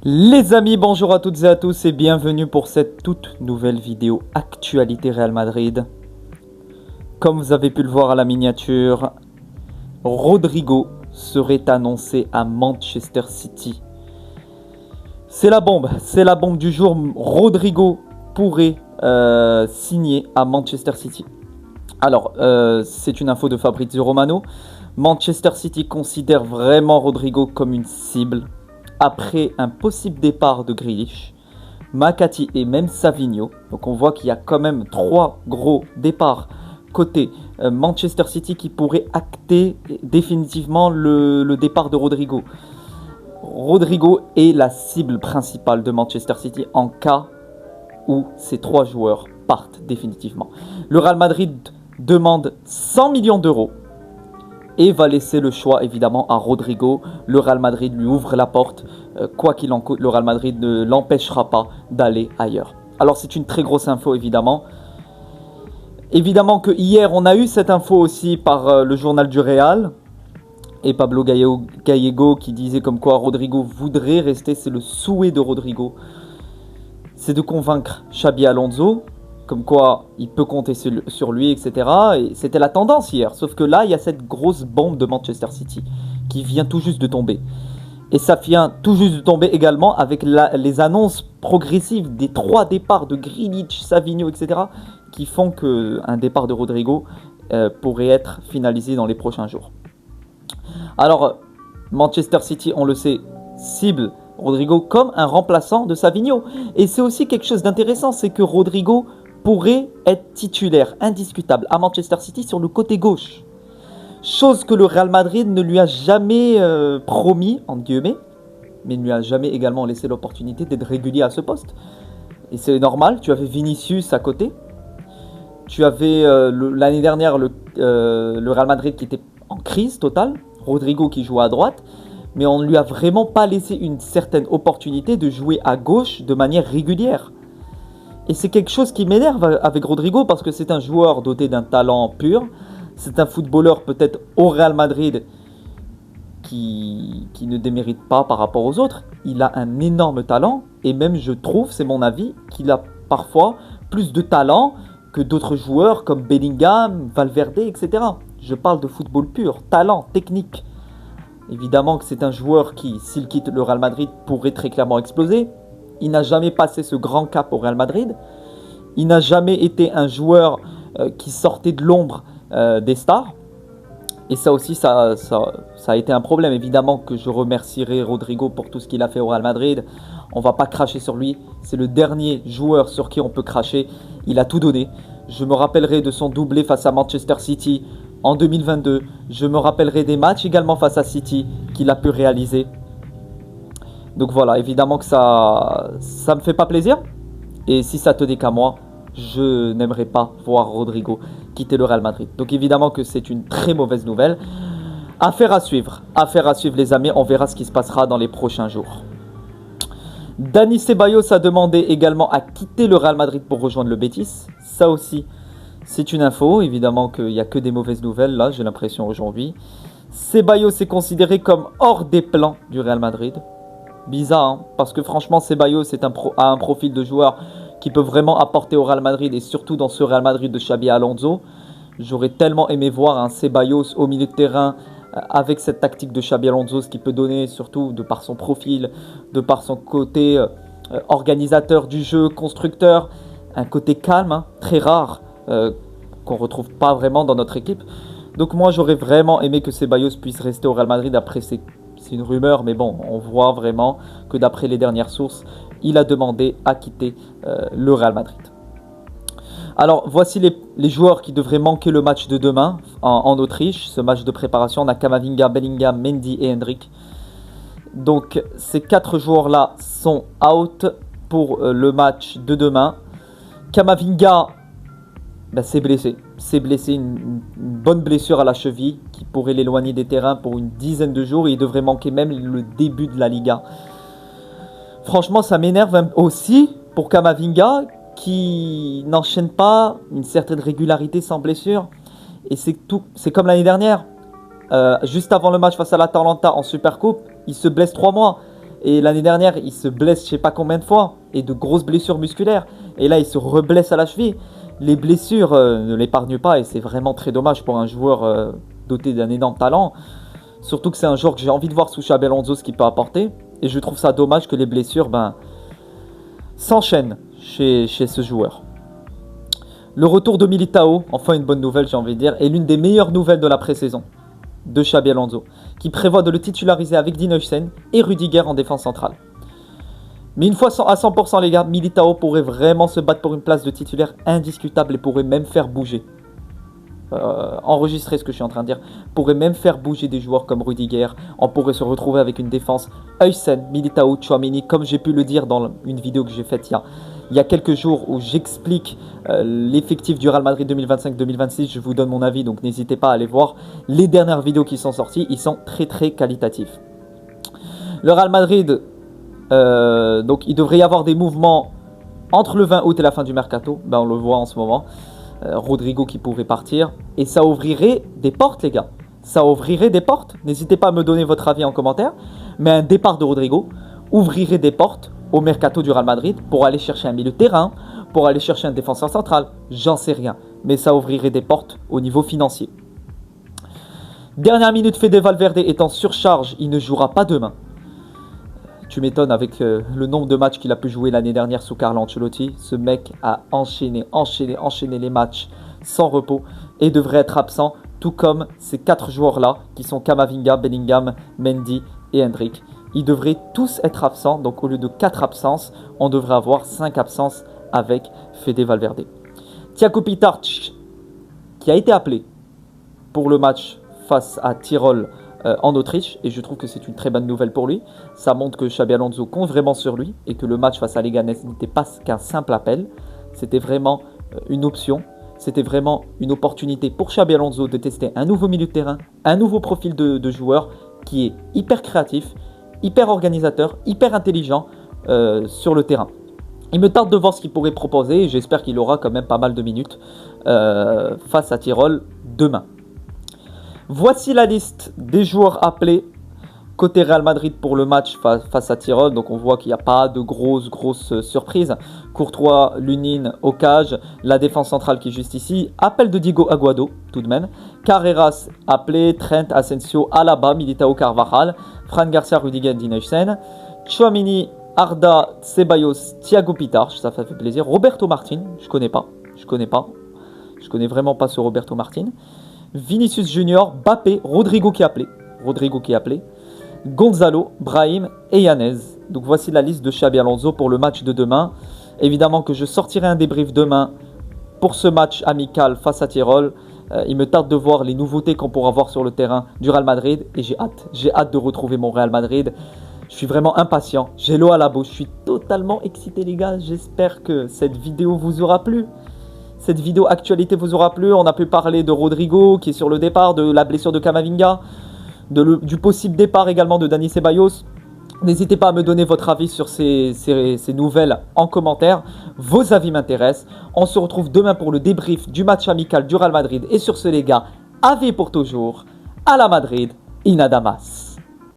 Les amis, bonjour à toutes et à tous et bienvenue pour cette toute nouvelle vidéo Actualité Real Madrid. Comme vous avez pu le voir à la miniature, Rodrigo serait annoncé à Manchester City. C'est la bombe du jour. Rodrigo pourrait signer à Manchester City. Alors, c'est une info de Fabrizio Romano. Manchester City considère vraiment Rodrigo comme une cible. Après un possible départ de Grealish, McAtee et même Savinho. Donc on voit qu'il y a quand même 3 gros départs côté Manchester City qui pourraient acter définitivement le départ de Rodrigo. Rodrigo est la cible principale de Manchester City en cas où ces 3 joueurs partent définitivement. Le Real Madrid demande 100 millions d'euros et va laisser le choix évidemment à Rodrigo. Le Real Madrid lui ouvre la porte. Quoi qu'il en coûte, le Real Madrid ne l'empêchera pas d'aller ailleurs. Alors c'est une très grosse info évidemment. Évidemment que hier on a eu cette info aussi par le journal du Real. Et Pablo Gallego qui disait comme quoi Rodrigo voudrait rester. C'est le souhait de Rodrigo. C'est de convaincre Xabi Alonso. Comme quoi il peut compter sur lui, etc. Et c'était la tendance hier. Sauf que là, il y a cette grosse bombe de Manchester City qui vient tout juste de tomber. Et ça vient tout juste de tomber également avec les annonces progressives des 3 départs de Grealish, Savinho, etc. qui font qu'un départ de Rodrigo pourrait être finalisé dans les prochains jours. Alors, Manchester City, on le sait, cible Rodrigo comme un remplaçant de Savinho. Et c'est aussi quelque chose d'intéressant, c'est que Rodrigo pourrait être titulaire indiscutable à Manchester City sur le côté gauche. Chose que le Real Madrid ne lui a jamais promis, entre guillemets, mais ne lui a jamais également laissé l'opportunité d'être régulier à ce poste. Et c'est normal, tu avais Vinicius à côté. Tu avais l'année dernière le Real Madrid qui était en crise totale. Rodrigo qui jouait à droite. Mais on ne lui a vraiment pas laissé une certaine opportunité de jouer à gauche de manière régulière. Et c'est quelque chose qui m'énerve avec Rodrigo parce que c'est un joueur doté d'un talent pur. C'est un footballeur peut-être au Real Madrid qui ne démérite pas par rapport aux autres. Il a un énorme talent et même je trouve, c'est mon avis, qu'il a parfois plus de talent que d'autres joueurs comme Bellingham, Valverde, etc. Je parle de football pur, talent, technique. Évidemment que c'est un joueur qui, s'il quitte le Real Madrid, pourrait très clairement exploser. Il n'a jamais passé ce grand cap au Real Madrid. Il n'a jamais été un joueur qui sortait de l'ombre des stars. Et ça aussi, ça a été un problème. Évidemment que je remercierai Rodrigo pour tout ce qu'il a fait au Real Madrid. On ne va pas cracher sur lui. C'est le dernier joueur sur qui on peut cracher. Il a tout donné. Je me rappellerai de son doublé face à Manchester City en 2022. Je me rappellerai des matchs également face à City qu'il a pu réaliser. Donc voilà, évidemment que ça me fait pas plaisir. Et si ça tenait qu'à moi, je n'aimerais pas voir Rodrigo quitter le Real Madrid. Donc évidemment que c'est une très mauvaise nouvelle. Affaire à suivre les amis. On verra ce qui se passera dans les prochains jours. Dani Ceballos a demandé également à quitter le Real Madrid pour rejoindre le Betis. Ça aussi, c'est une info. Évidemment qu'il n'y a que des mauvaises nouvelles là, j'ai l'impression aujourd'hui. Ceballos est considéré comme hors des plans du Real Madrid. Bizarre, hein, parce que franchement, Ceballos a un profil de joueur qui peut vraiment apporter au Real Madrid et surtout dans ce Real Madrid de Xabi Alonso. J'aurais tellement aimé voir un Ceballos au milieu de terrain avec cette tactique de Xabi Alonso, ce qu'il peut donner surtout de par son profil, de par son côté organisateur du jeu, constructeur, un côté calme, hein, très rare, qu'on ne retrouve pas vraiment dans notre équipe. Donc moi, j'aurais vraiment aimé que Ceballos puisse rester au Real Madrid. Après, c'est une rumeur, mais bon, on voit vraiment que d'après les dernières sources, il a demandé à quitter le Real Madrid. Alors, voici les joueurs qui devraient manquer le match de demain en Autriche. Ce match de préparation, on a Camavinga, Bellingham, Mendy et Hendrick. Donc, ces 4 joueurs-là sont out pour le match de demain. Camavinga, c'est blessé. C'est blessé, une bonne blessure à la cheville qui pourrait l'éloigner des terrains pour une dizaine de jours. Et il devrait manquer même le début de la Liga. Franchement, ça m'énerve aussi pour Camavinga qui n'enchaîne pas une certaine régularité sans blessure. Et c'est comme l'année dernière. Juste avant le match face à l'Atalanta en Supercoupe, il se blesse 3 mois. Et l'année dernière, il se blesse je sais pas combien de fois, et de grosses blessures musculaires. Et là, il se reblesse à la cheville. Les blessures ne l'épargnent pas, et c'est vraiment très dommage pour un joueur doté d'un énorme talent. Surtout que c'est un joueur que j'ai envie de voir sous Xabi Alonso, ce qu'il peut apporter. Et je trouve ça dommage que les blessures s'enchaînent chez ce joueur. Le retour de Militao, enfin une bonne nouvelle j'ai envie de dire, est l'une des meilleures nouvelles de la pré-saison de Xabi Alonso, qui prévoit de le titulariser avec Dean Huijsen et Rudiger en défense centrale. Mais une fois à 100% les gars, Militao pourrait vraiment se battre pour une place de titulaire indiscutable et pourrait même faire bouger. Enregistrer ce que je suis en train de dire, pourrait même faire bouger des joueurs comme Rudiger. On pourrait se retrouver avec une défense Huijsen, Militao, Tchouaméni, comme j'ai pu le dire dans une vidéo que j'ai faite il y a quelques jours où j'explique l'effectif du Real Madrid 2025-2026. Je vous donne mon avis, donc n'hésitez pas à aller voir les dernières vidéos qui sont sorties. Ils sont très très qualitatifs. Le Real Madrid, donc il devrait y avoir des mouvements entre le 20 août et la fin du mercato. On le voit en ce moment. Rodrigo qui pourrait partir. Et ça ouvrirait des portes les gars. Ça ouvrirait des portes. N'hésitez pas à me donner votre avis en commentaire. Mais un départ de Rodrigo ouvrirait des portes au mercato du Real Madrid pour aller chercher un milieu de terrain, pour aller chercher un défenseur central. J'en sais rien. Mais ça ouvrirait des portes au niveau financier. Dernière minute, Fede Valverde est en surcharge. Il ne jouera pas demain. Tu m'étonnes avec le nombre de matchs qu'il a pu jouer l'année dernière sous Carlo Ancelotti. Ce mec a enchaîné les matchs sans repos et devrait être absent, tout comme ces 4 joueurs-là qui sont Camavinga, Bellingham, Mendy et Hendrick. Ils devraient tous être absents, donc au lieu de 4 absences, on devrait avoir 5 absences avec Fede Valverde. Thiago Pittarch, qui a été appelé pour le match face à Tyrol en Autriche, et je trouve que c'est une très bonne nouvelle pour lui. Ça montre que Xabi Alonso compte vraiment sur lui et que le match face à Leganés n'était pas qu'un simple appel. C'était vraiment une option, c'était vraiment une opportunité pour Xabi Alonso de tester un nouveau milieu de terrain, un nouveau profil de joueur qui est hyper créatif, hyper organisateur, hyper intelligent sur le terrain. Il me tarde de voir ce qu'il pourrait proposer et j'espère qu'il aura quand même pas mal de minutes face à Tyrol demain. Voici la liste des joueurs appelés côté Real Madrid pour le match face à Tyrol. Donc on voit qu'il n'y a pas de grosses surprises. Courtois, Lunin, Ocage, la défense centrale qui est juste ici. Appel de Diego Aguado tout de même. Carreras appelé, Trent, Asensio, Alaba, Militao, Carvajal, Fran Garcia, Rudiger, Dean Huijsen, Tchouaméni, Arda, Ceballos, Thiago Pittarch, ça fait plaisir. Roberto Martin, je connais vraiment pas ce Roberto Martin. Vinicius Junior, Mbappé, Rodrigo qui est appelé, Gonzalo, Brahim et Yanez. Donc voici la liste de Xabi Alonso pour le match de demain. Évidemment que je sortirai un débrief demain pour ce match amical face à Tyrol. Il me tarde de voir les nouveautés qu'on pourra voir sur le terrain du Real Madrid et j'ai hâte de retrouver mon Real Madrid. Je suis vraiment impatient, j'ai l'eau à la bouche, je suis totalement excité les gars. J'espère que cette vidéo vous aura plu. Cette vidéo actualité vous aura plu. On a pu parler de Rodrigo qui est sur le départ, de la blessure de Camavinga, du possible départ également de Dani Ceballos. N'hésitez pas à me donner votre avis sur ces nouvelles en commentaire. Vos avis m'intéressent. On se retrouve demain pour le débrief du match amical du Real Madrid. Et sur ce les gars, avis pour toujours. À la Madrid, in Adamas.